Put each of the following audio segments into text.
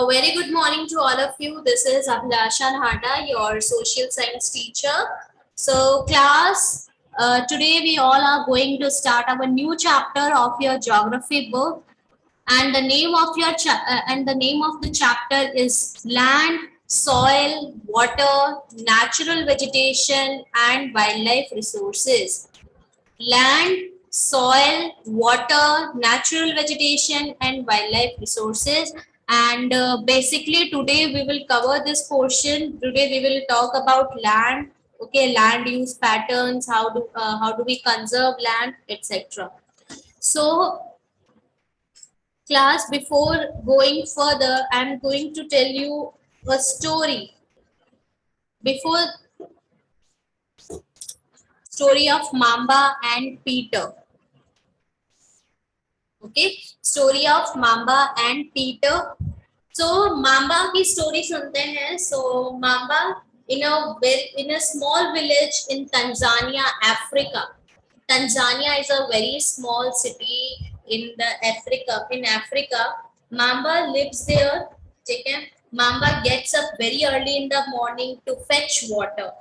A very good morning to all of you. This is Abhilasha, your social science teacher. So, class, today we all are going to start our new chapter of your geography book, and the name of the chapter is Land, Soil, Water, Natural Vegetation, and Wildlife Resources. Land, soil, water, natural vegetation, and wildlife resources. And basically today we will cover this portion. Today we will talk about land. Okay, land use patterns, how do we conserve land, etc. So class, before going further, I'm going to tell you a story. Before Story of Mamba and Peter. Okay, story of Mamba and Peter. So Mamba की story सुनते हैं. So Mamba in a small village in Tanzania, Africa. Tanzania is a very small city in Africa. Mamba lives there. ठीक है. Mamba gets up very early in the morning to fetch water.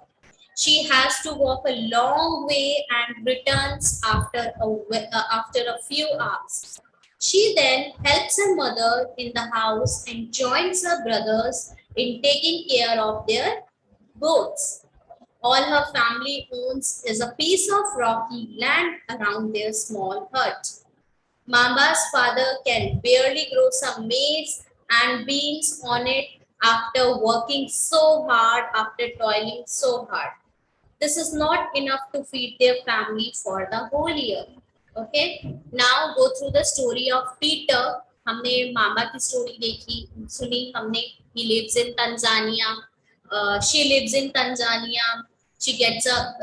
She has to walk a long way and returns after a few hours. She then helps her mother in the house and joins her brothers in taking care of their goats. All her family owns is a piece of rocky land around their small hut. Mamba's father can barely grow some maize and beans on it after working so hard, after toiling so hard. This is not enough to feed their family for the whole year. Okay, now go through the story of Peter. हमने मामा की story देखी सुनी हमने. He lives in Tanzania. She lives in Tanzania. She gets up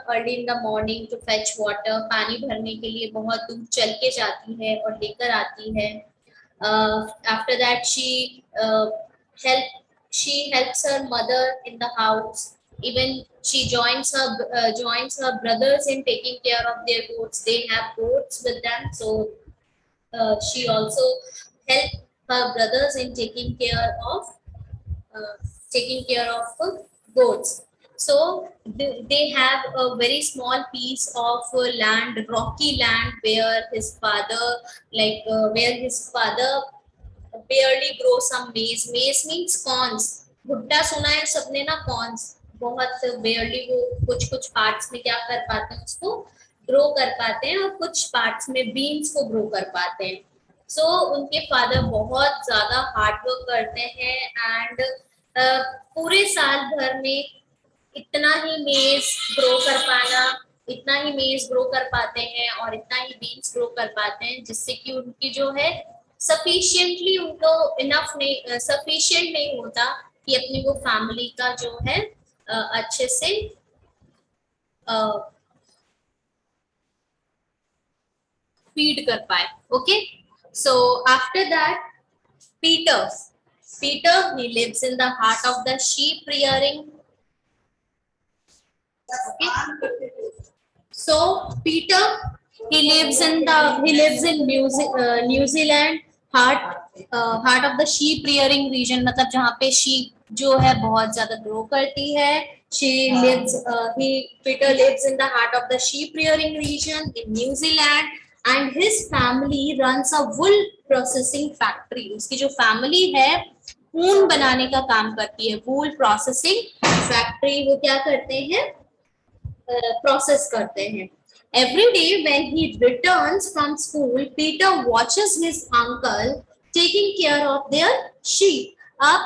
early in the morning to fetch water. पानी भरने के लिए बहुत दूर चल के जाती है और लेकर आती है. After that she helps her mother in the house. Even she joins her brothers in taking care of their goats. They have goats with them, so she also helps her brothers in taking care of goats. So they have a very small piece of land, rocky land, where his father barely grow some maize. Maize means corns. भुट्टा सुना है सबने ना, corns. बहुत barely वो कुछ parts में क्या कर पाते हैं, उसको grow कर पाते हैं, और कुछ parts में beans को grow कर पाते हैं. So उनके father बहुत ज़्यादा hard work करते हैं and पूरे साल भर में इतना ही maize grow कर पाना, इतना ही maize grow कर पाते हैं और इतना ही beans grow कर पाते हैं, जिससे कि उनकी जो है सफिशिएंटली उनको सफिशिएंट नहीं होता कि अपनी वो फैमिली का जो है अच्छे से फीड कर पाए. Okay, so after that Peter he lives in the heart of the sheep rearing. Okay, so Peter he lives in New Zealand, heart of the sheep rearing region. मतलब जहाँ पे sheep जो है बहुत ज्यादा grow करती है. Peter lives in the heart of the sheep rearing region in New Zealand, and his family runs a wool processing factory. उसकी जो family है ऊन बनाने का काम करती है. wool processing factory वो क्या करते हैं, process करते हैं. Every day when he returns from school, Peter watches his uncle taking care of their sheep. अब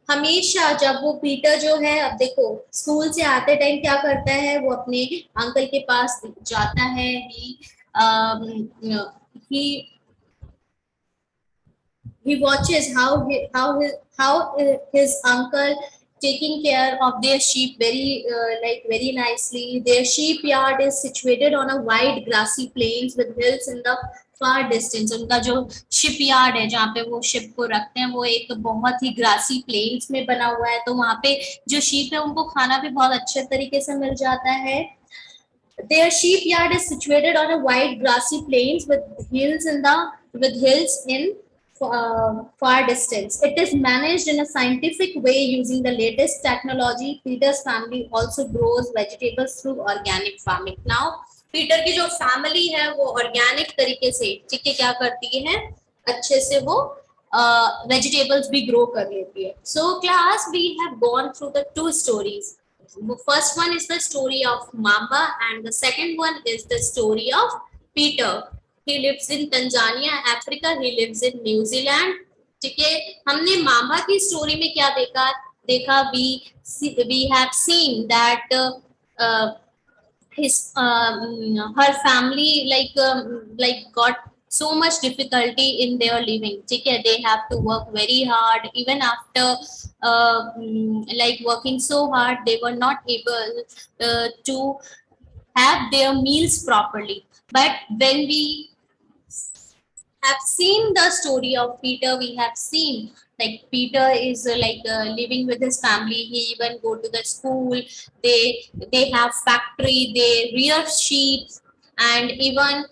हमेशा जब वो पीटर जो है, अब देखो स्कूल से आते टाइम क्या करता है, वो अपने अंकल के पास जाता है. He watches how his uncle taking care of their sheep very nicely. Their sheep yard is situated on a wide grassy plains with hills in the far distance. उनका जो शिप यार्ड है जहाँ पे वो ship को रखते हैं, वो एक बहुत ही ग्रासी प्लेन्स में बना हुआ है. तो वहाँ पे जो शीप है उनको खाना भी बहुत अच्छे तरीके से मिल जाता है. Their sheep yard is situated on a wide grassy plains with hills in far distance. It is managed in a scientific way using the latest technology. Peter's family also grows vegetables through organic farming. Now, Peter की जो family है वो organic तरीके से ठीक है क्या करती है, अच्छे से वो वेजिटेबल्स भी ग्रो कर लेती है. So class we have gone through the two stories. The first one is the story of Mamba and the second one is the story of Peter. He lives in Tanzania, Africa. He lives in New Zealand. ठीक है, हमने मामा की story में क्या देखा we have seen that her family like got so much difficulty in their living. ठीक है, they have to work very hard. Even after like working so hard, they were not able to have their meals properly. But when we have seen the story of Peter, we have seen like Peter is living with his family. He even go to the school. They have factory. They rear sheep and even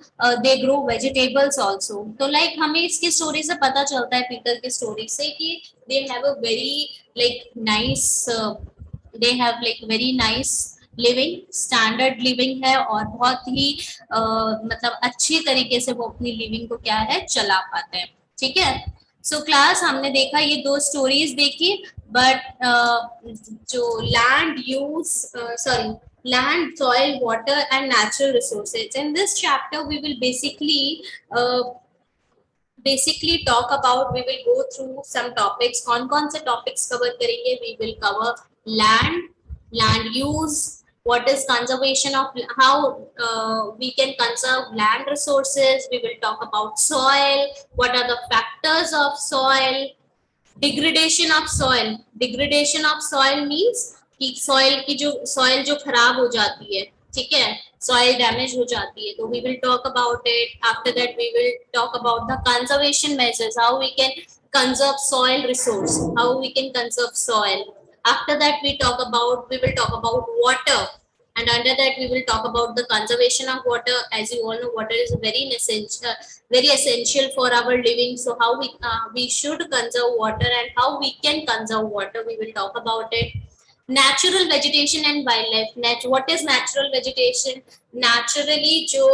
they grow vegetables also. तो like हमें इसकी story से पता चलता है Peter की story से कि they have a very like nice they have like very nice living, standard living है और बहुत ही मतलब अच्छी तरीके से वो अपनी लिविंग को क्या है चला पाते हैं. ठीक है, सो क्लास हमने देखा ये दो स्टोरीज देखी. बट जो land use sorry land, soil, water and natural resources. In this chapter we will basically talk about, we will go through some topics. कौन से topics cover करेंगे? We will cover land use, what is conservation of, how we can conserve land resources. We will talk about soil, what are the factors of soil, degradation of soil. Degradation of soil means कि soil जो खराब हो जाती है, ठीक है, soil damage हो जाती है, तो we will talk about it. After that we will talk about the conservation measures, how we can conserve soil resource, how we can conserve soil. After that we will talk about water, and under that we will talk about the conservation of water. As you all know, water is very essential for our living. So how we should conserve water and how we can conserve water, we will talk about it. Natural vegetation and wildlife. What is natural vegetation? Naturally जो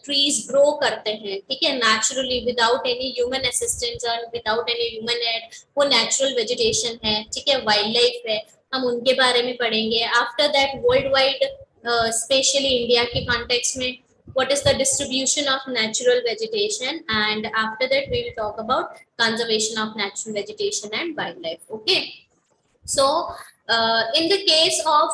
trees grow करते हैं, ठीक है, naturally without any human assistance or without any human aid, वो natural vegetation है. ठीक है, wildlife है, हम उनके बारे में पढ़ेंगे. After that worldwide, especially India के context में, what is the distribution of natural vegetation, and after that we will talk about conservation of natural vegetation and wildlife. Okay, so in the case of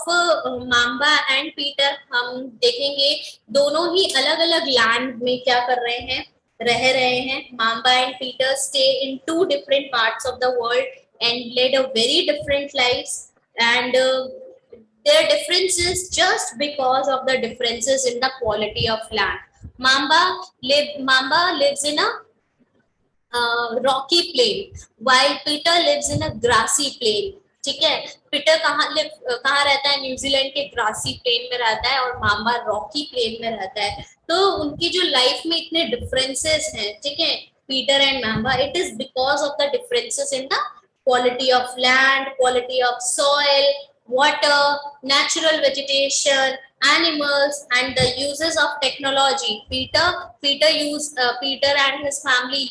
Mamba and Peter, हम देखेंगे दोनों ही अलग-अलग land में क्या कर रहे हैं, रह रहे हैं. Mamba and Peter stay in two different parts of the world and led a very different lives, and their differences just because of the differences in the quality of land. Mamba lives in a rocky plain, while Peter lives in a grassy plain. ठीक है, Peter कहाँ रहता है? New Zealand के grassy plane में रहता है और माम्बा रॉकी प्लेन में रहता है. तो उनकी जो लाइफ में इतने डिफरेंसेस हैं, ठीक है, Peter and mamba, it is because of the differences in the quality of land, quality of soil, water, natural vegetation, animals, and the uses of technology. Peter and his family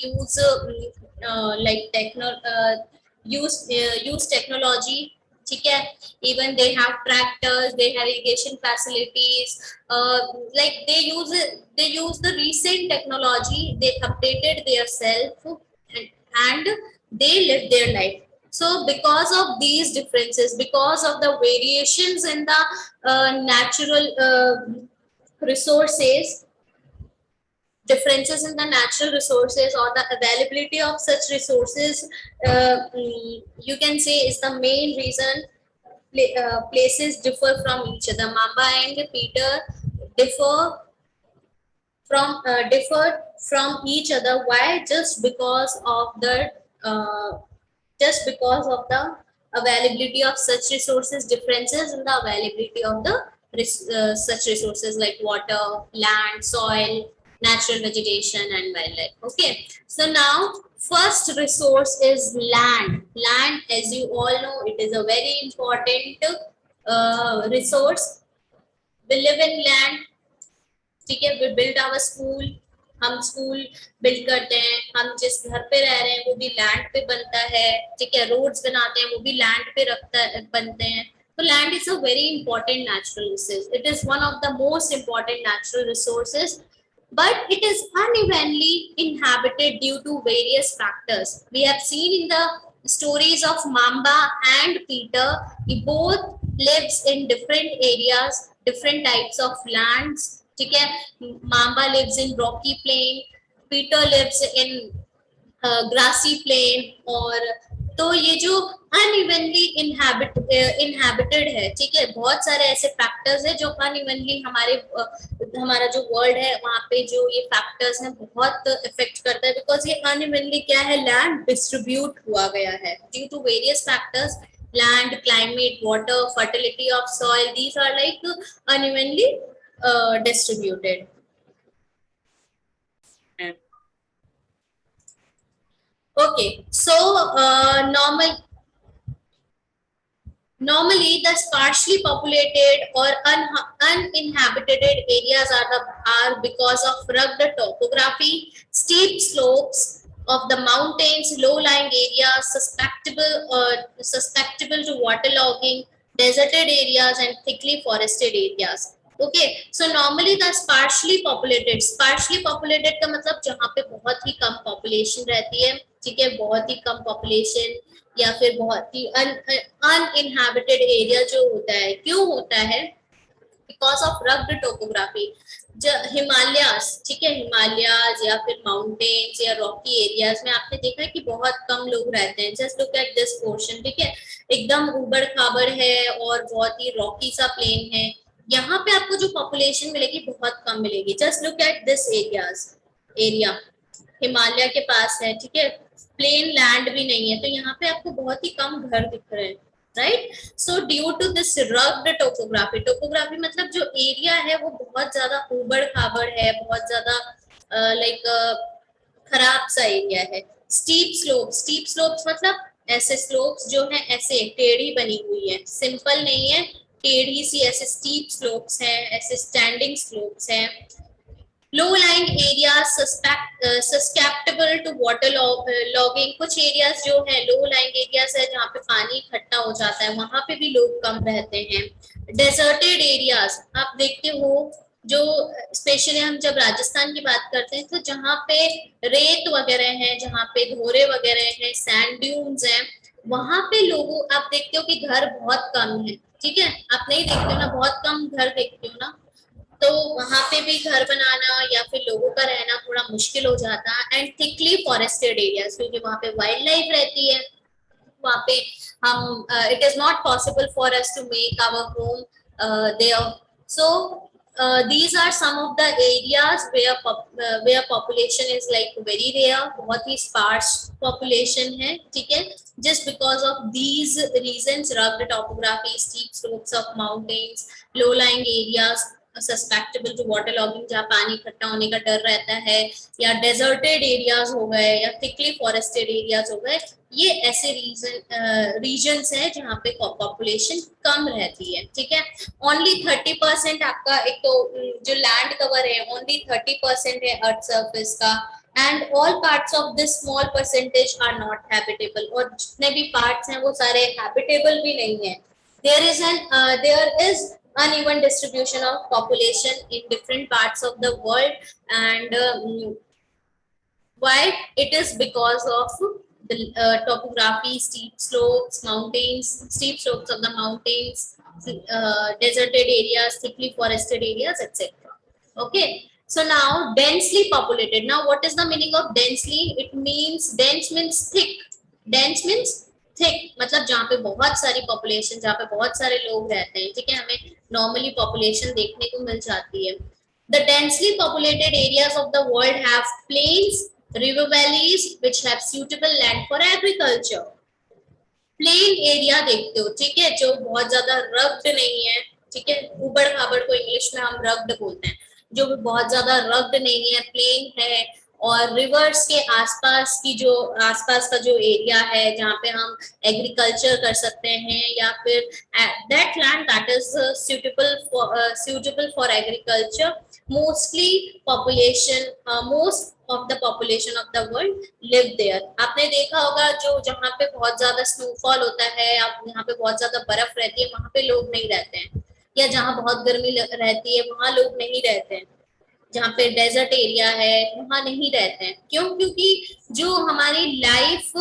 use technology. ठीक है, even they have tractors, they have irrigation facilities, like they use the recent technology, they updated their self and they live their life. So because of these differences, because of the variations in the natural resources, differences in the natural resources or the availability of such resources, you can say is the main reason places differ from each other. Mamba and Peter differed from each other. Why? Just because of the availability of such resources, differences in the availability of the such resources like water, land, soil, natural vegetation and wildlife. Okay, so now First resource is land. Land, as you all know, it is a very important resource. We live in land, ठीक है. We build our school, हम school build करते हैं. हम जिस घर पे रह रहे हैं वो भी लैंड पे बनता है, ठीक है. रोड्स बनाते हैं वो भी लैंड पे बनते हैं. तो land is a very important natural resource. It is one of the most important natural resources, but it is unevenly inhabited due to various factors. We have seen in the stories of Mamba and Peter, he both lives in different areas, different types of lands, ठीक है. Mamba lives in rocky plain, Peter lives in grassy plain. और तो ये जो unevenly inhabited है, ठीक है. बहुत सारे ऐसे फैक्टर्स है जो अनइवनली हमारा जो वर्ल्ड है वहां पे जो ये फैक्टर्स हैं बहुत इफेक्ट करता है, बिकॉज ये अनइवनली क्या है, लैंड डिस्ट्रीब्यूट हुआ गया है due to various factors. Land, climate, water, fertility of soil, these are like unevenly distributed. Okay, so normally the sparsely populated or uninhabited areas are because of rugged topography, steep slopes of the mountains, low-lying areas susceptible to waterlogging, deserted areas and thickly forested areas. Okay, so normally the sparsely populated का मतलब जहाँ पे बहुत ही कम population रहती है, ठीक है. बहुत ही कम population या फिर बहुत ही uninhabited area जो होता है, क्यों होता है? Because of rugged topography. Himalayas, ठीक है, हिमालयाज या फिर माउंटेन्स या रॉकी एरियाज में आपने देखा है कि बहुत कम लोग रहते हैं. Just look at this portion, ठीक है. एकदम उबड़ खाबड़ है और बहुत ही रॉकी सा प्लेन है. यहाँ पे आपको जो पॉपुलेशन मिलेगी बहुत कम मिलेगी. Just look at this area Himalaya के पास है, ठीक है. प्लेन लैंड भी नहीं है, तो यहाँ पे आपको बहुत ही कम घर दिख रहे हैं, right. So due to this rugged topography मतलब जो एरिया है वो बहुत ज्यादा उबड़ खाबड़ है, बहुत ज्यादा लाइक खराब सा एरिया है. स्टीप स्लोप्स मतलब ऐसे स्लोप्स जो है ऐसे टेढ़ी बनी हुई है, सिंपल नहीं है, टेढ़ी सी ऐसे स्टीप स्लोप्स हैं, ऐसे स्टैंडिंग स्लोप्स हैं. low-lying areas susceptible to water logging. कुछ एरियाज जो है low-lying areas है जहाँ पे पानी इकट्ठा हो जाता है, वहां पे भी लोग कम रहते हैं. deserted areas आप देखते हो, जो स्पेशली हम जब राजस्थान की बात करते हैं तो जहाँ पे रेत वगैरह है, जहाँ पे धोरे वगैरह हैं, सैंड ड्यून्स हैं, वहां पे लोगों आप देखते हो कि घर बहुत कम है, ठीक है. आप नहीं देखते हो ना, बहुत कम घर देखते हो ना, तो वहां पे भी घर बनाना या फिर लोगों का रहना थोड़ा मुश्किल हो जाता है. एंड थिकली फॉरेस्टेड एरियाज, क्योंकि वहां पे वाइल्ड लाइफ रहती है, वहां पे हम it is not possible for us to make our home there. So these are some of the areas where population is like very rare, बहुत ही sparse population है, ठीक है. just because of these reasons, rugged topography, steep slopes of mountains, low lying areas susceptible to water logging, जहाँ पानी इकट्ठा होने का डर रहता है, या डेजर्टेड एरियाज हो गए, या थिकली फॉरेस्टेड एरियाज हो गए, ये ऐसे रीजन्स हैं जहाँ पे पॉपुलेशन कम रहती है, ठीक है. ओनली 30% आपका, एक तो जो लैंड कवर है ओनली 30% है अर्थ सरफेस का, and all parts of this small percentage are not habitable. और जितने भी पार्ट्स हैं वो सारे हैबिटेबल भी नहीं है. there is uneven distribution of population in different parts of the world, and why? It is because of the topography, steep slopes of the mountains, deserted areas, thickly forested areas, etc. Okay, so now densely populated. Now what is the meaning of densely? It means dense means thick. Dense means thick, मतलब जहाँ पे बहुत सारी population, जहाँ पे बहुत सारे लोग रहते हैं, ठीक है. हमें नॉर्मली पॉपुलेशन देखने को मिल जाती है. The densely populated areas of the world have plains, river valleys which have suitable land for agriculture. Plain area देखते हो, ठीक है, जो बहुत ज्यादा रग्ड नहीं है, ठीक है. उबड़ खाबड़ को इंग्लिश में हम रग्ड बोलते हैं. जो बहुत ज्यादा रग्ड नहीं है, प्लेन है, और रिवर्स के आसपास की जो आसपास का जो एरिया है जहाँ पे हम एग्रीकल्चर कर सकते हैं, या फिर that land that is suitable for agriculture, mostly population most of the population of the world live there. आपने देखा होगा जो जहाँ पे बहुत ज्यादा स्नोफॉल होता है, आप यहाँ पे बहुत ज्यादा बर्फ रहती है, वहां पे लोग नहीं रहते हैं, या जहाँ बहुत गर्मी रहती है वहां लोग नहीं रहते हैं, जहाँ पे डेजर्ट एरिया है वहां नहीं रहते हैं। क्यों? क्योंकि जो हमारी लाइफ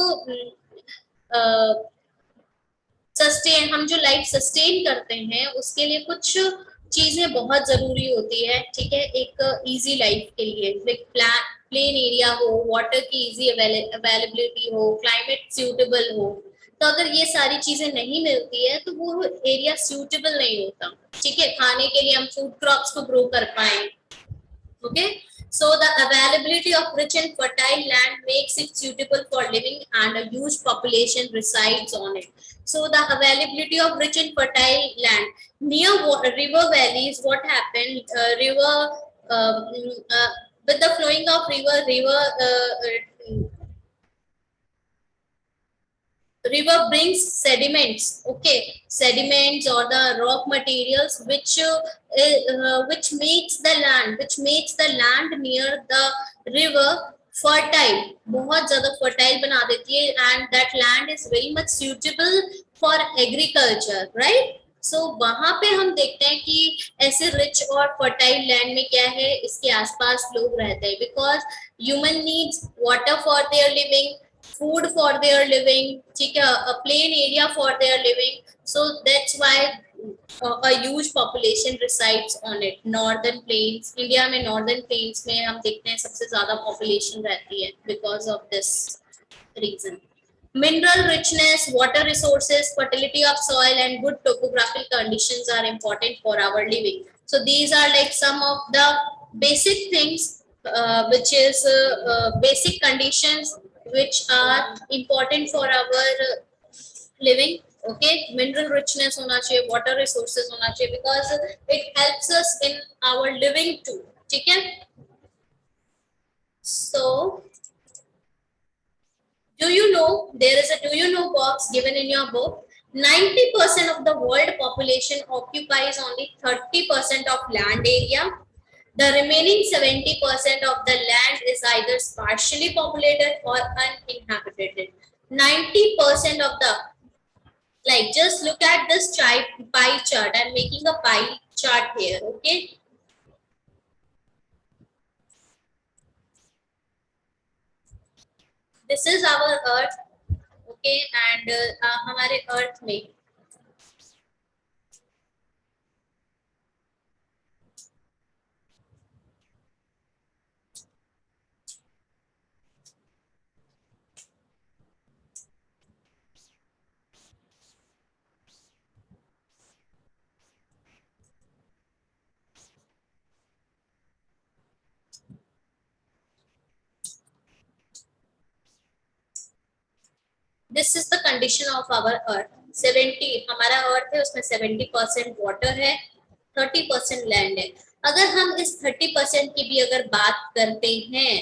सस्टेन, हम जो लाइफ सस्टेन करते हैं उसके लिए कुछ चीजें बहुत जरूरी होती है, ठीक है, एक इजी लाइफ के लिए, लाइक प्लेन एरिया हो, वाटर की इजी अवेलेबिलिटी हो, क्लाइमेट सूटेबल हो। तो अगर ये सारी चीजें नहीं मिलती है तो वो एरिया सूटेबल नहीं होता, ठीक है, खाने के लिए हम फूड क्रॉप्स को ग्रो कर पाए। Okay, so the availability of rich and fertile land makes it suitable for living, and a huge population resides on it. So the availability of rich and fertile land near river valleys, what happened? With the flowing of river brings sediments, okay, sediments or the rock materials which makes the land near the river fertile, बहुत ज्यादा fertile बना देती है, and that land is very much suitable for agriculture, right? So वहां पे हम देखते हैं कि ऐसे रिच और फर्टाइल लैंड में क्या है, इसके आसपास लोग रहते हैं, because human needs water for their living, food for their living, ठीक है, a plain area for their living, so that's why a huge population resides on it. Northern plains, India में नॉर्दर्न प्लेन्स में हम देखते हैं सबसे ज्यादा population रहती है because of this reason. Mineral richness, water resources, fertility of soil and good topographical conditions are important for our living. So these are like some of the basic things which is basic conditions which are important for our living. Okay, mineral richness होना चाहिए, water resources होना चाहिए, because it helps us in our living too, ठीक है? So do you know there is a do you know box given in your book? 90% of the world population occupies only 30% of land area. The remaining 70% of the land is either partially populated or uninhabited. 90% of the, like, just look at this pie chart. I'm making a pie chart here, okay? This is our earth, okay, and हमारे earth में this is the condition of our earth. 70 हमारा अर्थ है, उसमें 70% water है, 30% land है। अगर हम इस 30% की भी अगर बात करते हैं,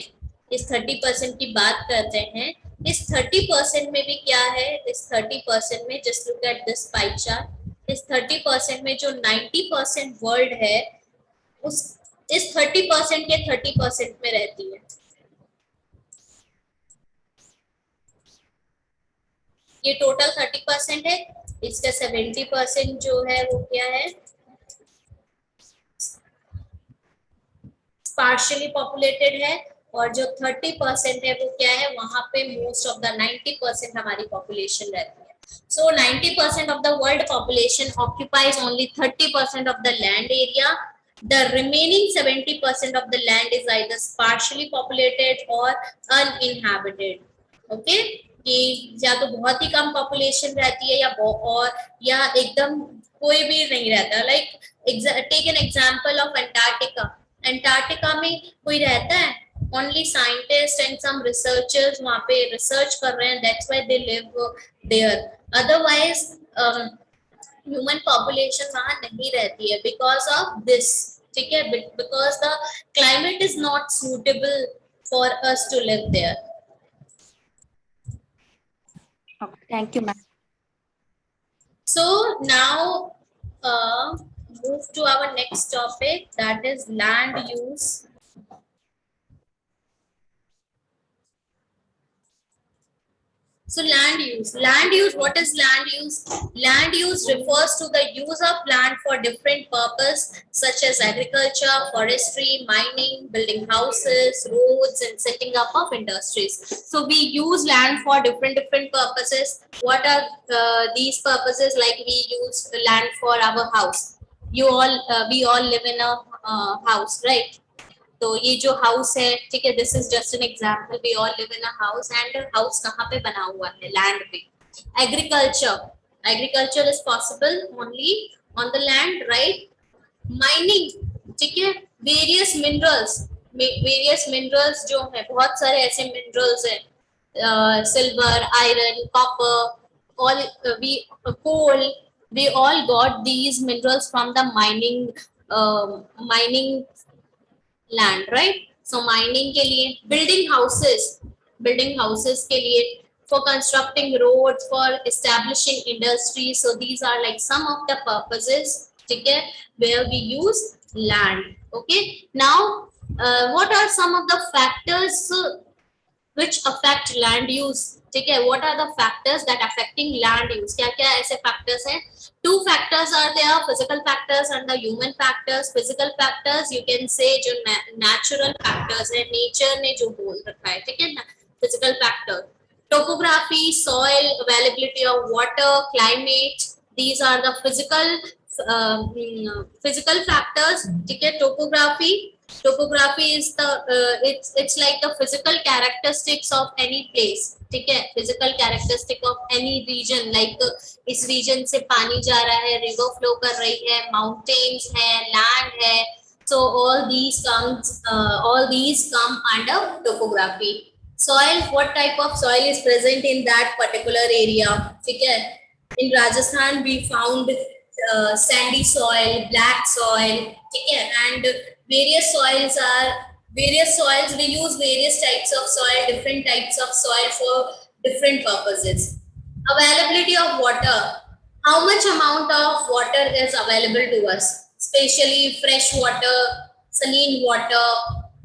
इस 30% की बात करते हैं, इस 30% में भी क्या है, इस 30% में just look at this pie chart, इस 30% में जो 90% वर्ल्ड है उस इस 30% के 30% में रहती है। ये टोटल 30% है, इसका 70% जो है वो क्या है, पार्शियली पॉपुलेटेड है, और जो 30% है वो क्या है, वहां पे मोस्ट ऑफ द 90% हमारी पॉपुलेशन रहती है। So 90% of the world population occupies only 30% of the land area. The remaining 70% of the land is either partially populated or uninhabited. Okay? कि या तो बहुत ही कम पॉपुलेशन रहती है या एकदम कोई भी नहीं रहता। Like take an example of Antarctica. Antarctica में कोई रहता है? Only scientist and some researchers वहां पे रिसर्च कर रहे हैं, that's why they live there. Otherwise human population वहां नहीं रहती है बिकॉज ऑफ दिस, ठीक है, because the climate is not suitable for us to live there. Okay, thank you, ma'am. So now move to our next topic, that is land use. So land use, what is land use? Land use refers to the use of land for different purpose such as agriculture, forestry, mining, building houses, roads, and setting up of industries. So we use land for different purposes. What are these purposes? Like we use land for our house. We all live in a house, right? तो ये जो house है, ठीक है, this is just an example, we all live in a house and house कहाँ पे बना हुआ है? लैंड पे. Agriculture is possible only on the land, right? Mining, ठीक है, वेरियस मिनरल्स जो है, बहुत सारे ऐसे मिनरल्स हैं, silver, iron, copper, all we coal, we all got these minerals from the mining land, right? So mining के लिए, building houses के लिए, for constructing roads, for establishing industries. So these are like some of the purposes, ठीक है, where we use land. Okay, now what are some of the factors which affect land use? ठीक है, what are the factors that affecting land use? क्या क्या ऐसे factors हैं? Two factors are there, physical factors and the human factors. Physical factors you can say जो natural factors है, nature ने जो बोल रखा है, ठीक है ना, physical factor. Topography, soil, availability of water, climate, these are the physical factors, ठीक है. Topography is the it's like the physical characteristics of any place, ठीक है, physical characteristic of any region, like इस region से पानी जा रहा है, river flow कर रही है, mountains है, land है, so all these come under topography. Soil, what type of soil is present in that particular area, ठीक है. In Rajasthan we found sandy soil, black soil, ठीक है, and various soils, we use various types of soil, different types of soil for different purposes. Availability of water, how much amount of water is available to us, especially fresh water, saline water,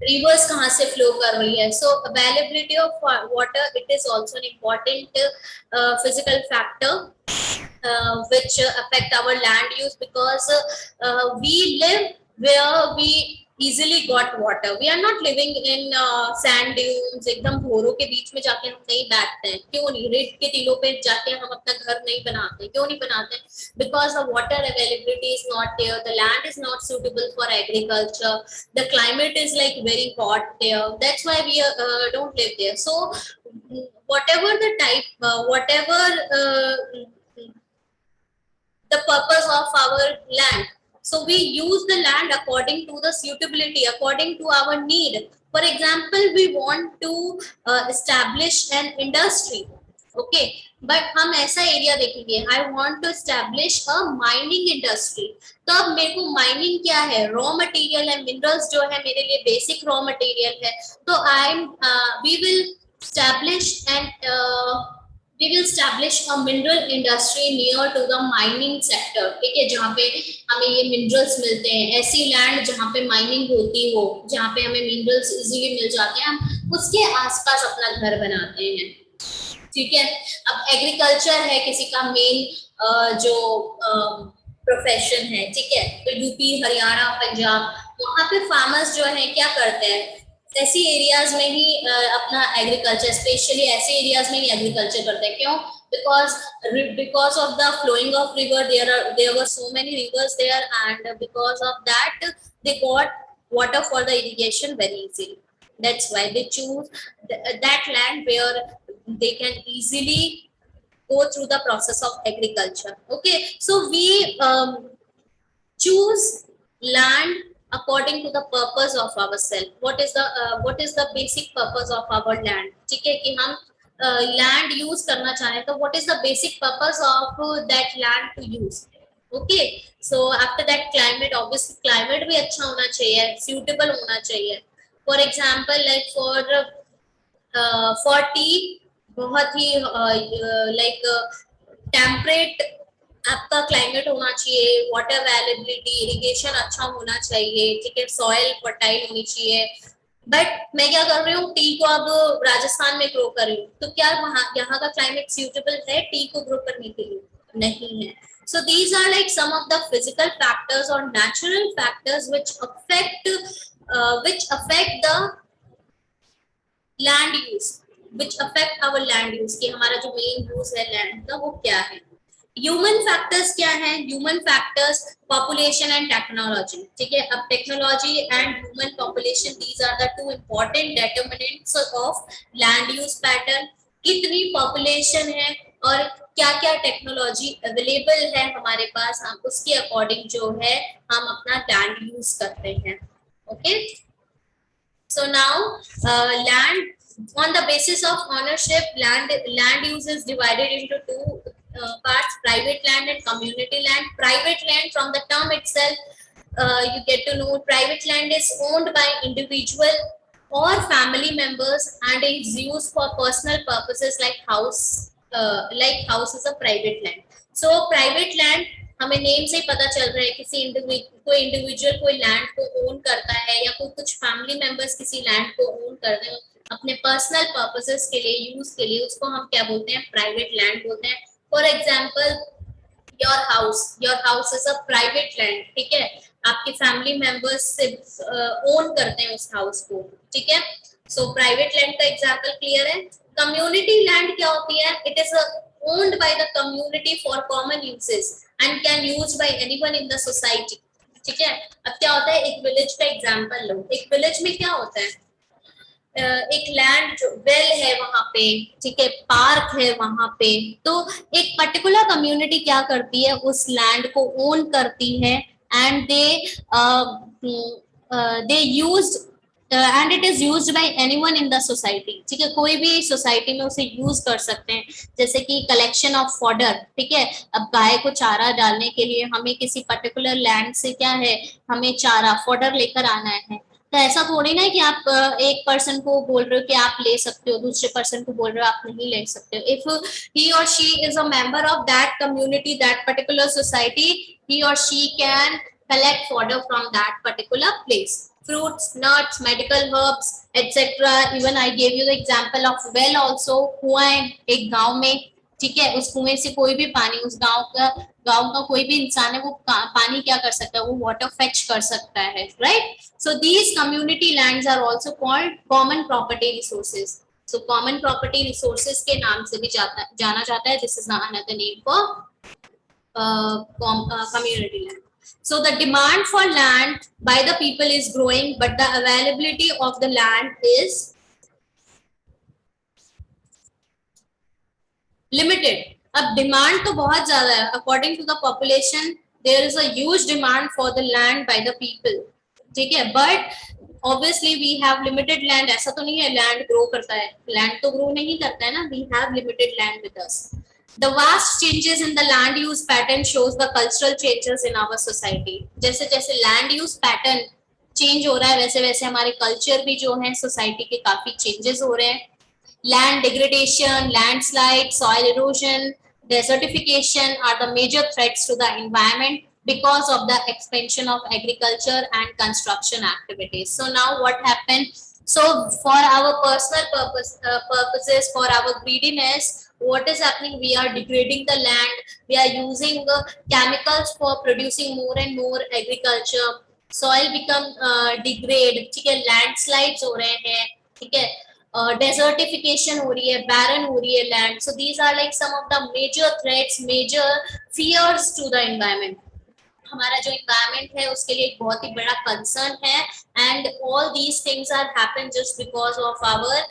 rivers कहाँ से flow कर रही है. So availability of water, it is also an important physical factor which affect our land use, because we live where we easily got water. We are not living in sand dunes, एकदम घोरों के बीच में जाके हम नहीं बैठते हैं. क्यों नहीं? रेत के टीलों पे जाके हम अपना घर नहीं बनाते. क्यों नहीं बनाते? Because the water availability is not there, the land is not suitable for agriculture, the climate is like very hot there, that's why we don't live there. So whatever the type, whatever the purpose of our land, so we use the land according to the suitability, according to our need. For example, we want to establish an industry, okay, but हम ऐसा area देखेंगे, I want to establish a mining industry. तो अब मेरे को mining क्या है? Raw material है, मिनरल्स जो है मेरे लिए बेसिक रॉ मटेरियल है. तो we will establish a mineral industry near to the mining sector, ठीक है, जहाँ पे हमें ये मिनरल्स मिलते हैं. ऐसी लैंड जहाँ पे माइनिंग होती हो, जहाँ पे हमें मिनरल्स इजीली मिल जाते हैं, हम उसके आसपास अपना घर बनाते हैं, ठीक है. अब एग्रीकल्चर है किसी का मेन जो प्रोफेशन है, ठीक है, तो यूपी, हरियाणा, पंजाब, वहाँ पे फार्मर्स जो है क्या करते हैं, ऐसी एरियाज में ही अपना एग्रीकल्चर, स्पेशली ऐसे एरियाज में ही एग्रीकल्चर करते हैं. क्यों? because of the flowing of river, there were so many rivers there, and because of that they got water for the irrigation very easily. That's why they choose that land where they can easily go through the process of agriculture. Okay, so we choose land according to the purpose of ourselves. What is the basic purpose of our land? ठीक है, कि हम land use करना चाहें, तो what is the basic purpose of that land to use? Okay, so after that, climate, obviously climate भी अच्छा होना चाहिए, suitable होना चाहिए. For example like for T बहुत ही लाइक टेम्परेट आपका क्लाइमेट होना चाहिए, वाटर अवेलेबिलिटी, इरिगेशन अच्छा होना चाहिए, ठीक है, सॉइल फर्टाइल होनी चाहिए। बट मैं क्या कर रही हूँ, टी को अब राजस्थान में ग्रो कर रही हूँ, तो क्या वहाँ यहाँ का क्लाइमेट सूटेबल है टी को ग्रो करने के लिए? नहीं है। So these are like some of the physical factors or natural factors which affect the land use, which affect our land use, कि हमारा जो मेन यूज है लैंड का वो क्या है। ह्यूमन फैक्टर्स क्या है? Human factors population and technology, ठीक है। अब technology and human population, these are the two important determinants of land use pattern. कितनी पॉपुलेशन है और क्या क्या टेक्नोलॉजी अवेलेबल है हमारे पास, हम उसके अकॉर्डिंग जो है हम अपना लैंड यूज करते हैं। Okay, so now land, on the basis of ownership, land use is divided into two parts: private land and community land. Private land, from the term itself, you get to know private land is owned by individual or family members and is used for personal purposes like house is a private land. So private land, हमें name से ही पता चल रहा है किसी कोई individual कोई land को ओन करता है, या कोई कुछ फैमिली मेंबर्स किसी लैंड को ओन कर रहे हैं अपने पर्सनल पर्पसेस के लिए, यूज के लिए, उसको हम क्या बोलते हैं? प्राइवेट लैंड बोलते हैं। For example your house is a private land, ठीक है, आपके फैमिली मेंबर्स से ओन करते हैं उस हाउस को, ठीक है। सो प्राइवेट लैंड का एग्जांपल क्लियर है। कम्युनिटी लैंड क्या होती है? It is owned by the community for common uses and can used by anyone in the society, ठीक है। अब क्या होता है, एक विलेज का एग्जांपल लो। एक विलेज में क्या होता है, एक लैंड जो वेल है वहां पे, ठीक है, पार्क है वहां पे, तो एक पर्टिकुलर कम्युनिटी क्या करती है, उस लैंड को ओन करती है and they use and it is used by anyone in the society, ठीक है, कोई भी सोसाइटी में उसे यूज कर सकते हैं। जैसे कि कलेक्शन ऑफ फॉडर, ठीक है, अब गाय को चारा डालने के लिए हमें किसी पर्टिकुलर लैंड से क्या है, हमें चारा फॉडर लेकर आना है। तो ऐसा थोड़ी ना है कि आप एक पर्सन को बोल रहे हो कि आप ले सकते हो, दूसरे पर्सन को बोल रहे हो आप नहीं ले सकते हो। इफ ही और she is a member of that community, that particular society, he और she can collect fodder from that particular place. Fruits, nuts, medical herbs, etc. Even I gave you the example of well also. कुआं है एक गांव में, ठीक है, उस कुएं से कोई भी पानी, उस गांव का कोई भी इंसान है वो पानी क्या कर सकता है, वो वाटर फेच कर सकता है, right. So these community lands are also called common property resources. So common property resources के नाम से भी जाना जाता है। This is another name for community land. So the demand for land by the people is growing, but the availability of the land is limited. अब demand तो बहुत ज्यादा है, according to the population there is a huge demand for the land by the people, ठीक है, but obviously we have limited land. ऐसा तो नहीं है लैंड ग्रो करता है, लैंड तो ग्रो नहीं करता है ना, we have limited land with us. The vast changes in the land use pattern shows the cultural changes in our society. जैसे जैसे land use pattern change हो रहा है, वैसे वैसे हमारे कल्चर भी जो है सोसाइटी के काफी चेंजेस हो रहे हैं। Land degradation, landslide, soil erosion, desertification are the major threats to the environment because of the expansion of agriculture and construction activities. So now what happened? So for our personal purposes, for our greediness, what is happening? We are degrading the land. We are using chemicals for producing more and more agriculture. Soil become degrade, ठीक है, landslides हो रहे हैं, ठीक है, desertification हो रही है, barren हो रही है land. So these are like some of the major threats, major fears to the environment. हमारा जो environment है उसके लिए एक बहुत ही बड़ा concern है, and all these things are happen just because of our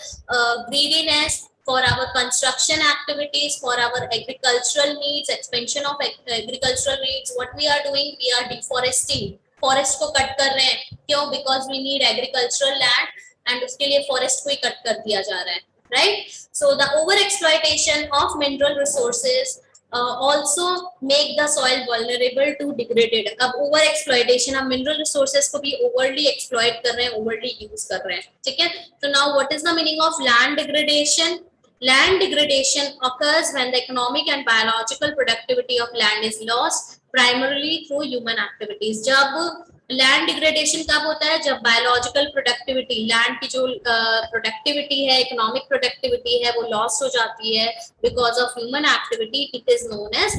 greediness, for our construction activities, for our agricultural needs, expansion of agricultural needs. What we are doing, we are deforesting, forest को cut कर रहे हैं, क्यों? Because we need agricultural land, and उसके लिए forest को ही cut कर दिया जा रहा है, right? So the over exploitation of mineral resources, also make the soil vulnerable to degraded. अब over exploitation, हम mineral resources को भी overly exploit कर रहे हैं, overly use कर रहे हैं, ठीक है? So now what is the meaning of land degradation? Land degradation occurs when the economic and biological productivity of land is lost primarily through human activities. जब लैंड डिग्रेडेशन कब होता है? जब बायोलॉजिकल प्रोडक्टिविटी, लैंड की जो productivity है, economic productivity है, वो लॉस हो जाती है because of human activity. It is known as